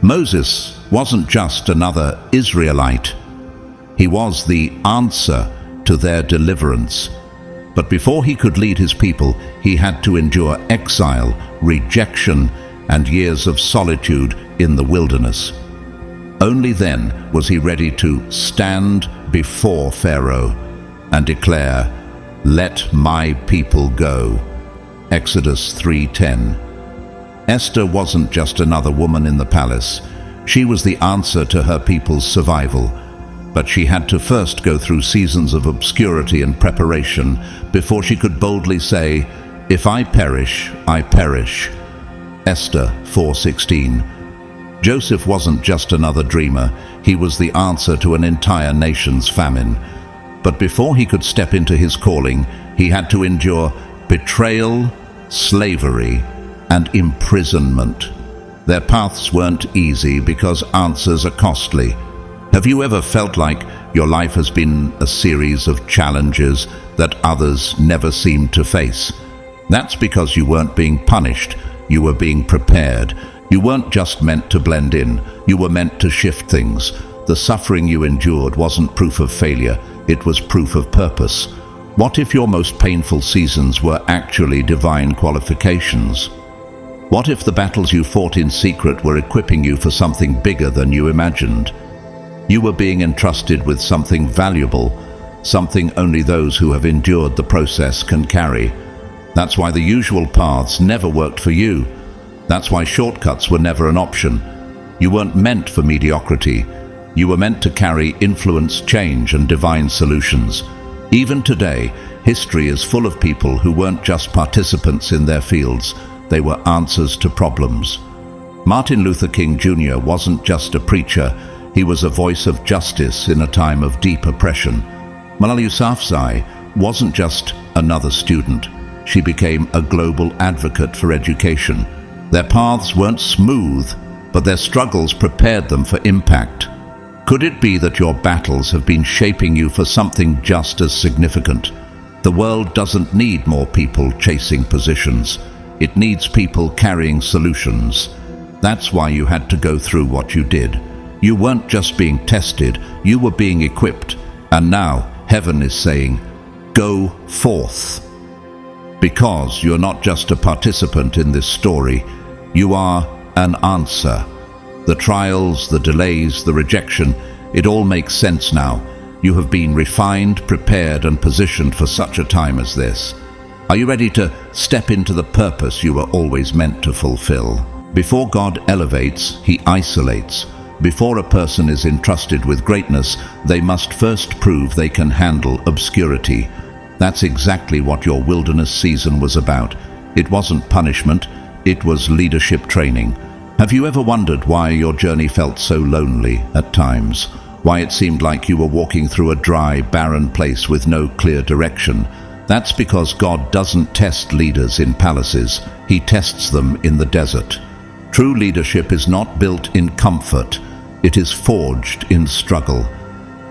Moses wasn't just another Israelite. He was the answer to their deliverance. But before he could lead his people, he had to endure exile, rejection, and years of solitude in the wilderness. Only then was he ready to stand before Pharaoh and declare, "Let my people go." Exodus 3:10. Esther wasn't just another woman in the palace. She was the answer to her people's survival. But she had to first go through seasons of obscurity and preparation before she could boldly say, "If I perish, I perish." Esther 4:16. Joseph wasn't just another dreamer. He was the answer to an entire nation's famine. But before he could step into his calling, he had to endure betrayal, slavery, and imprisonment. Their paths weren't easy because answers are costly. Have you ever felt like your life has been a series of challenges that others never seemed to face? That's because you weren't being punished, you were being prepared. You weren't just meant to blend in, you were meant to shift things. The suffering you endured wasn't proof of failure, it was proof of purpose. What if your most painful seasons were actually divine qualifications? What if the battles you fought in secret were equipping you for something bigger than you imagined? You were being entrusted with something valuable, something only those who have endured the process can carry. That's why the usual paths never worked for you. That's why shortcuts were never an option. You weren't meant for mediocrity. You were meant to carry influence, change, and divine solutions. Even today, history is full of people who weren't just participants in their fields, they were answers to problems. Martin Luther King Jr. wasn't just a preacher, he was a voice of justice in a time of deep oppression. Malala Yousafzai wasn't just another student, she became a global advocate for education. Their paths weren't smooth, but their struggles prepared them for impact. Could it be that your battles have been shaping you for something just as significant? The world doesn't need more people chasing positions. It needs people carrying solutions. That's why you had to go through what you did. You weren't just being tested, you were being equipped. And now, heaven is saying, go forth. Because you're not just a participant in this story, you are an answer. The trials, the delays, the rejection, it all makes sense now. You have been refined, prepared, and positioned for such a time as this. Are you ready to step into the purpose you were always meant to fulfill? Before God elevates, He isolates. Before a person is entrusted with greatness, they must first prove they can handle obscurity. That's exactly what your wilderness season was about. It wasn't punishment, it was leadership training. Have you ever wondered why your journey felt so lonely at times? Why it seemed like you were walking through a dry, barren place with no clear direction? That's because God doesn't test leaders in palaces, He tests them in the desert. True leadership is not built in comfort, it is forged in struggle.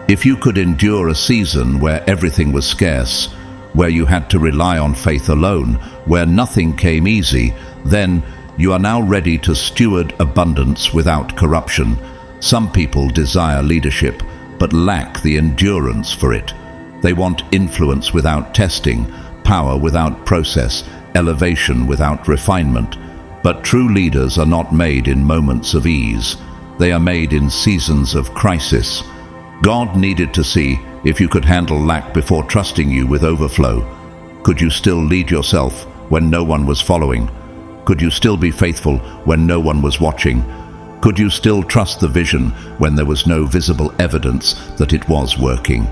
If you could endure a season where everything was scarce, where you had to rely on faith alone, where nothing came easy, then you are now ready to steward abundance without corruption. Some people desire leadership, but lack the endurance for it. They want influence without testing, power without process, elevation without refinement. But true leaders are not made in moments of ease. They are made in seasons of crisis. God needed to see if you could handle lack before trusting you with overflow. Could you still lead yourself when no one was following? Could you still be faithful when no one was watching? Could you still trust the vision when there was no visible evidence that it was working?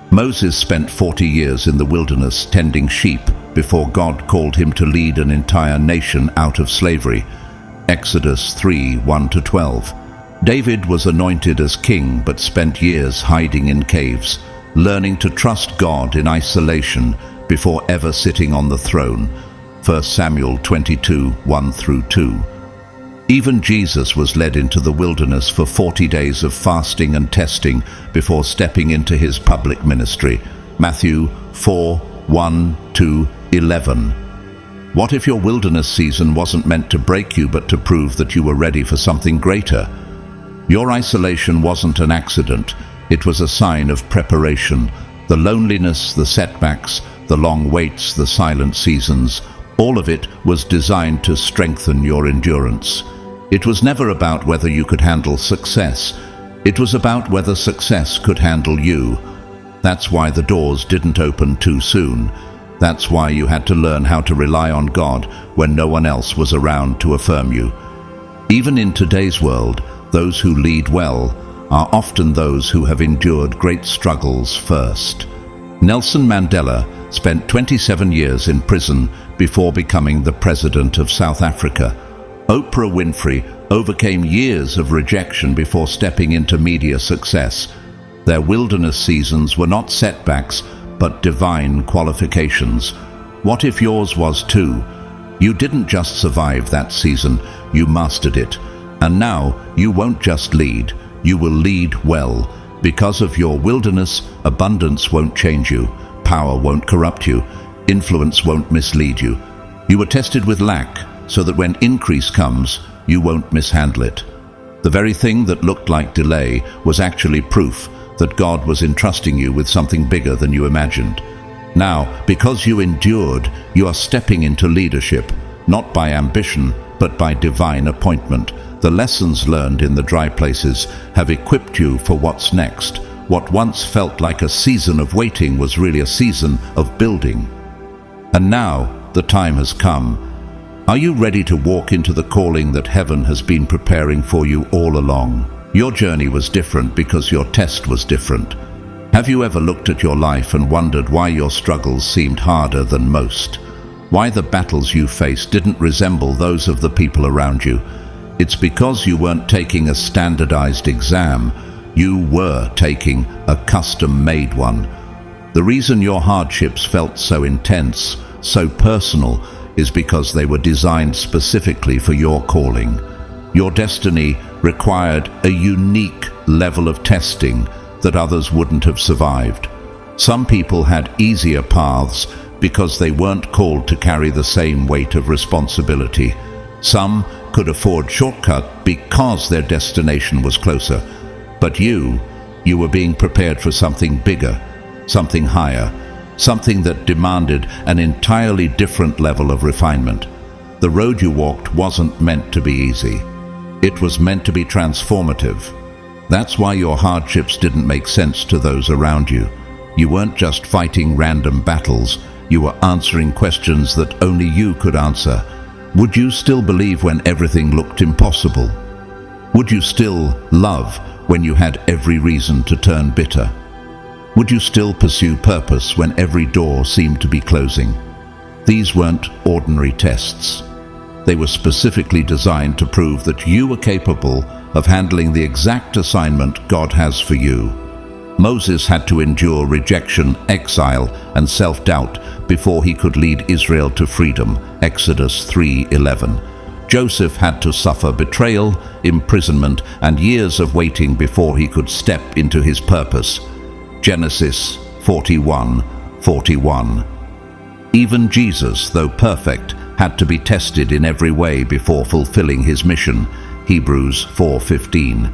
Moses spent 40 years in the wilderness tending sheep, before God called him to lead an entire nation out of slavery. Exodus 3:1-12. David was anointed as king but spent years hiding in caves, learning to trust God in isolation before ever sitting on the throne. 1 Samuel 22:1-2. Even Jesus was led into the wilderness for 40 days of fasting and testing before stepping into his public ministry. Matthew 4:1-11. What if your wilderness season wasn't meant to break you but to prove that you were ready for something greater? Your isolation wasn't an accident. It was a sign of preparation. The loneliness, the setbacks, the long waits, the silent seasons, all of it was designed to strengthen your endurance. It was never about whether you could handle success. It was about whether success could handle you. That's why the doors didn't open too soon. That's why you had to learn how to rely on God when no one else was around to affirm you. Even in today's world, those who lead well are often those who have endured great struggles first. Nelson Mandela spent 27 years in prison before becoming the president of South Africa. Oprah Winfrey overcame years of rejection before stepping into media success. Their wilderness seasons were not setbacks, but divine qualifications. What if yours was too? You didn't just survive that season, you mastered it. And now you won't just lead, you will lead well. Because of your wilderness, abundance won't change you, power won't corrupt you, influence won't mislead you. You were tested with lack, so that when increase comes, you won't mishandle it. The very thing that looked like delay was actually proof that God was entrusting you with something bigger than you imagined. Now, because you endured, you are stepping into leadership, not by ambition, but by divine appointment. The lessons learned in the dry places have equipped you for what's next. What once felt like a season of waiting was really a season of building. And now, the time has come. Are you ready to walk into the calling that heaven has been preparing for you all along? Your journey was different because your test was different. Have you ever looked at your life and wondered why your struggles seemed harder than most? Why the battles you faced didn't resemble those of the people around you? It's because you weren't taking a standardized exam. You were taking a custom-made one. The reason your hardships felt so intense, so personal, is because they were designed specifically for your calling. Your destiny required a unique level of testing that others wouldn't have survived. Some people had easier paths because they weren't called to carry the same weight of responsibility. Some could afford shortcut because their destination was closer. But you were being prepared for something bigger, something higher, something that demanded an entirely different level of refinement. The road you walked wasn't meant to be easy. It was meant to be transformative. That's why your hardships didn't make sense to those around you. You weren't just fighting random battles, you were answering questions that only you could answer. Would you still believe when everything looked impossible? Would you still love when you had every reason to turn bitter? Would you still pursue purpose when every door seemed to be closing? These weren't ordinary tests. They were specifically designed to prove that you were capable of handling the exact assignment God has for you. Moses had to endure rejection, exile, and self-doubt before he could lead Israel to freedom, Exodus 3:11. Joseph had to suffer betrayal, imprisonment, and years of waiting before he could step into his purpose, Genesis 41:41. Even Jesus, though perfect, had to be tested in every way before fulfilling his mission, Hebrews 4:15.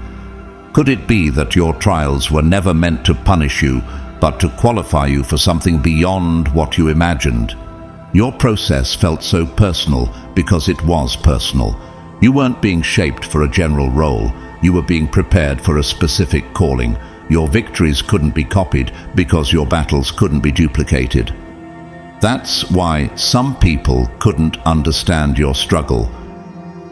Could it be that your trials were never meant to punish you, but to qualify you for something beyond what you imagined? Your process felt so personal because it was personal. You weren't being shaped for a general role. You were being prepared for a specific calling. Your victories couldn't be copied because your battles couldn't be duplicated. That's why some people couldn't understand your struggle,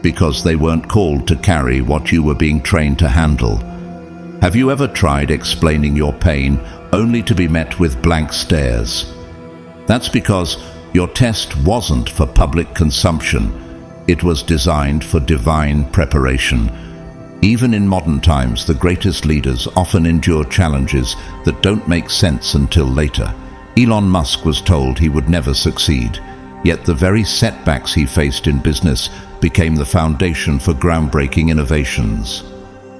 because they weren't called to carry what you were being trained to handle. Have you ever tried explaining your pain only to be met with blank stares? That's because Your test wasn't for public consumption. It was designed for divine preparation. Even in modern times, the greatest leaders often endure challenges that don't make sense until later. Elon Musk was told he would never succeed, yet the very setbacks he faced in business became the foundation for groundbreaking innovations.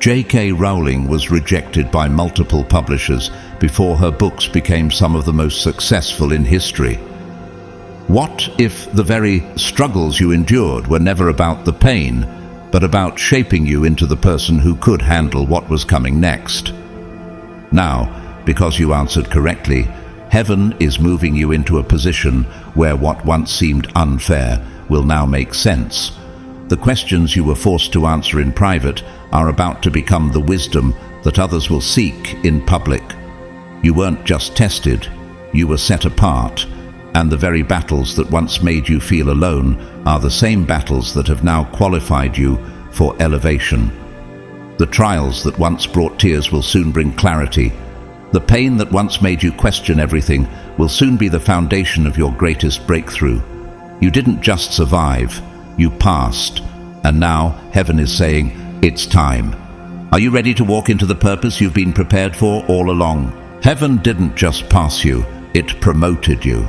J.K. Rowling was rejected by multiple publishers before her books became some of the most successful in history. What if the very struggles you endured were never about the pain, but about shaping you into the person who could handle what was coming next? Now, because you answered correctly, heaven is moving you into a position where what once seemed unfair will now make sense. The questions you were forced to answer in private are about to become the wisdom that others will seek in public. You weren't just tested, you were set apart, and the very battles that once made you feel alone are the same battles that have now qualified you for elevation. The trials that once brought tears will soon bring clarity. The pain that once made you question everything will soon be the foundation of your greatest breakthrough. You didn't just survive, you passed, and now heaven is saying, it's time. Are you ready to walk into the purpose you've been prepared for all along? Heaven didn't just pass you, it promoted you.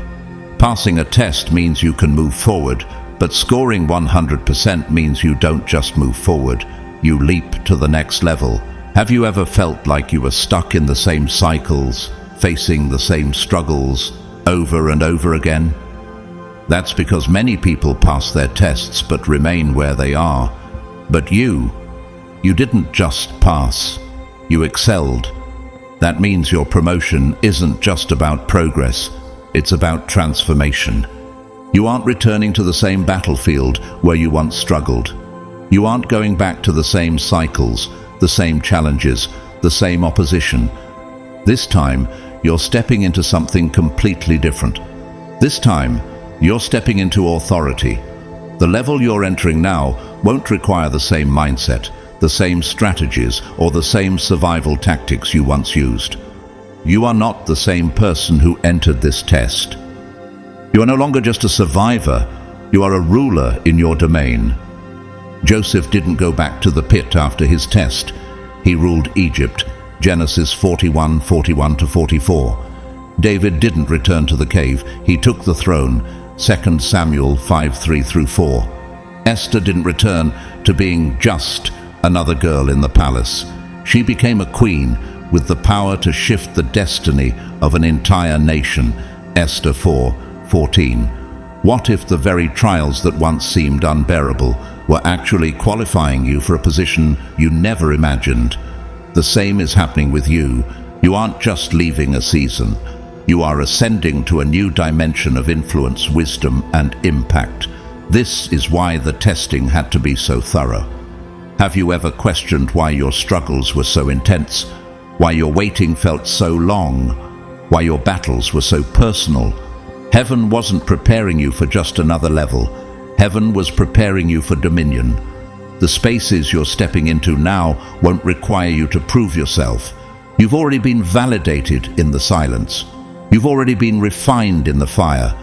Passing a test means you can move forward, but scoring 100% means you don't just move forward, you leap to the next level. Have you ever felt like you were stuck in the same cycles, facing the same struggles over and over again? That's because many people pass their tests but remain where they are. But you didn't just pass, you excelled. That means your promotion isn't just about progress, it's about transformation. You aren't returning to the same battlefield where you once struggled. You aren't going back to the same cycles, the same challenges, the same opposition. This time, you're stepping into something completely different. This time, you're stepping into authority. The level you're entering now won't require the same mindset, the same strategies, or the same survival tactics you once used. You are not the same person who entered this test. You are no longer just a survivor, you are a ruler in your domain. Joseph didn't go back to the pit after his test. He ruled Egypt, Genesis 41:41-44. David didn't return to the cave, he took the throne, 2 Samuel 5:3-4. Esther didn't return to being just another girl in the palace. She became a queen with the power to shift the destiny of an entire nation, Esther 4:14. What if the very trials that once seemed unbearable were actually qualifying you for a position you never imagined? The same is happening with you. You aren't just leaving a season. You are ascending to a new dimension of influence, wisdom, and impact. This is why the testing had to be so thorough. Have you ever questioned why your struggles were so intense? Why your waiting felt so long? Why your battles were so personal? Heaven wasn't preparing you for just another level. Heaven was preparing you for dominion. The spaces you're stepping into now won't require you to prove yourself. You've already been validated in the silence. You've already been refined in the fire.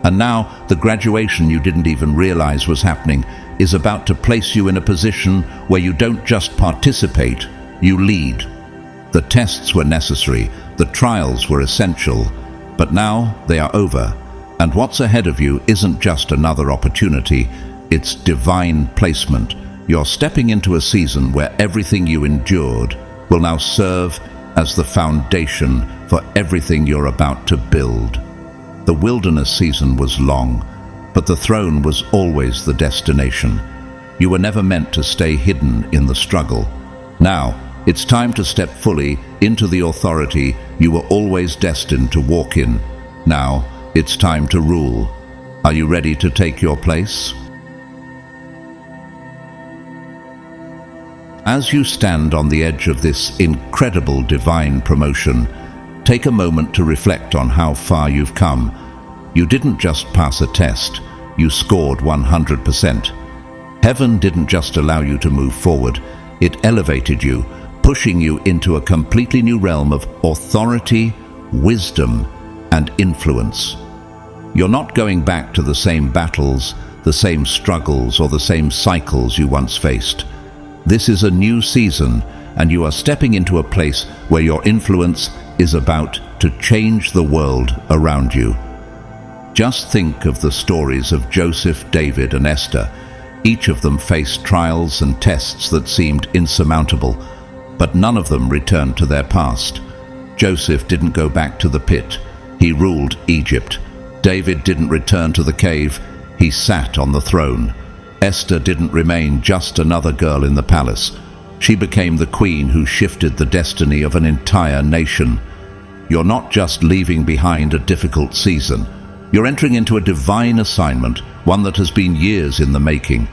And now the graduation you didn't even realize was happening is about to place you in a position where you don't just participate, you lead. The tests were necessary, the trials were essential, but now they are over. And what's ahead of you isn't just another opportunity, it's divine placement. You're stepping into a season where everything you endured will now serve as the foundation for everything you're about to build. The wilderness season was long, but the throne was always the destination. You were never meant to stay hidden in the struggle. Now, it's time to step fully into the authority you were always destined to walk in. Now, it's time to rule. Are you ready to take your place? As you stand on the edge of this incredible divine promotion, take a moment to reflect on how far you've come. You didn't just pass a test, you scored 100%. Heaven didn't just allow you to move forward, it elevated you, pushing you into a completely new realm of authority, wisdom, and influence. You're not going back to the same battles, the same struggles, or the same cycles you once faced. This is a new season, and you are stepping into a place where your influence is about to change the world around you. Just think of the stories of Joseph, David, and Esther. Each of them faced trials and tests that seemed insurmountable, but none of them returned to their past. Joseph didn't go back to the pit. He ruled Egypt. David didn't return to the cave. He sat on the throne. Esther didn't remain just another girl in the palace. She became the queen who shifted the destiny of an entire nation. You're not just leaving behind a difficult season. You're entering into a divine assignment, one that has been years in the making.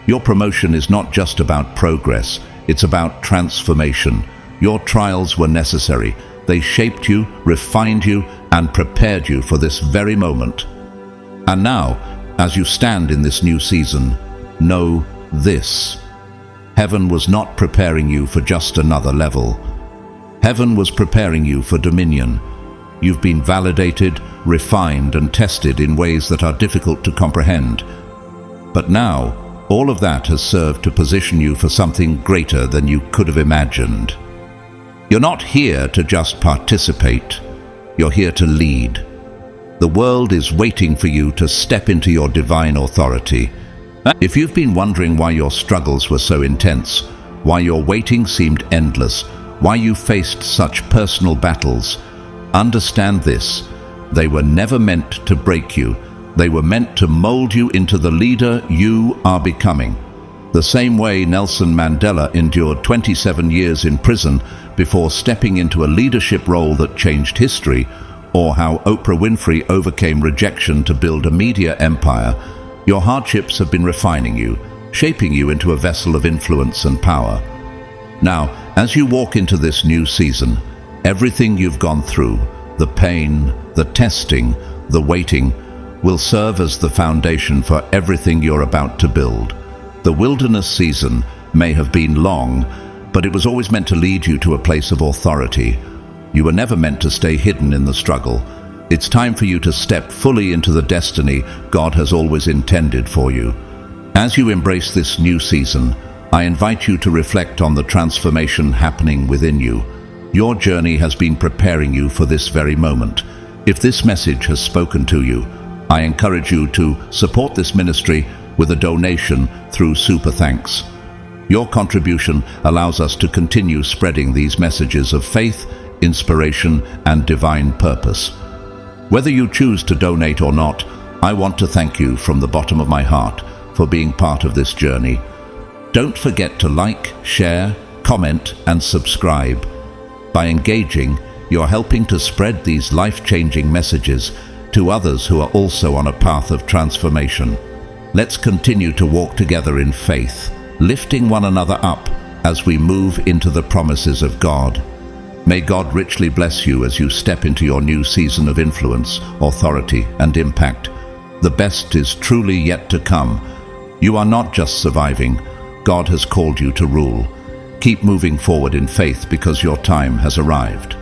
Your promotion is not just about progress, it's about transformation. Your trials were necessary. They shaped you, refined you, and prepared you for this very moment. And now, as you stand in this new season, know this. Heaven was not preparing you for just another level. Heaven was preparing you for dominion. You've been validated, refined, and tested in ways that are difficult to comprehend. But now, all of that has served to position you for something greater than you could have imagined. You're not here to just participate. You're here to lead. The world is waiting for you to step into your divine authority. If you've been wondering why your struggles were so intense, why your waiting seemed endless, why you faced such personal battles, understand this. They were never meant to break you. They were meant to mold you into the leader you are becoming. The same way Nelson Mandela endured 27 years in prison before stepping into a leadership role that changed history, or how Oprah Winfrey overcame rejection to build a media empire, your hardships have been refining you, shaping you into a vessel of influence and power. Now, as you walk into this new season, everything you've gone through, the pain, the testing, the waiting, will serve as the foundation for everything you're about to build. The wilderness season may have been long, but it was always meant to lead you to a place of authority. You were never meant to stay hidden in the struggle. It's time for you to step fully into the destiny God has always intended for you. As you embrace this new season, I invite you to reflect on the transformation happening within you. Your journey has been preparing you for this very moment. If this message has spoken to you, I encourage you to support this ministry with a donation through Super Thanks. Your contribution allows us to continue spreading these messages of faith, inspiration, and divine purpose. Whether you choose to donate or not, I want to thank you from the bottom of my heart for being part of this journey. Don't forget to like, share, comment, and subscribe. By engaging, you're helping to spread these life-changing messages to others who are also on a path of transformation. Let's continue to walk together in faith, lifting one another up as we move into the promises of God. May God richly bless you as you step into your new season of influence, authority, and impact. The best is truly yet to come. You are not just surviving. God has called you to rule. Keep moving forward in faith because your time has arrived.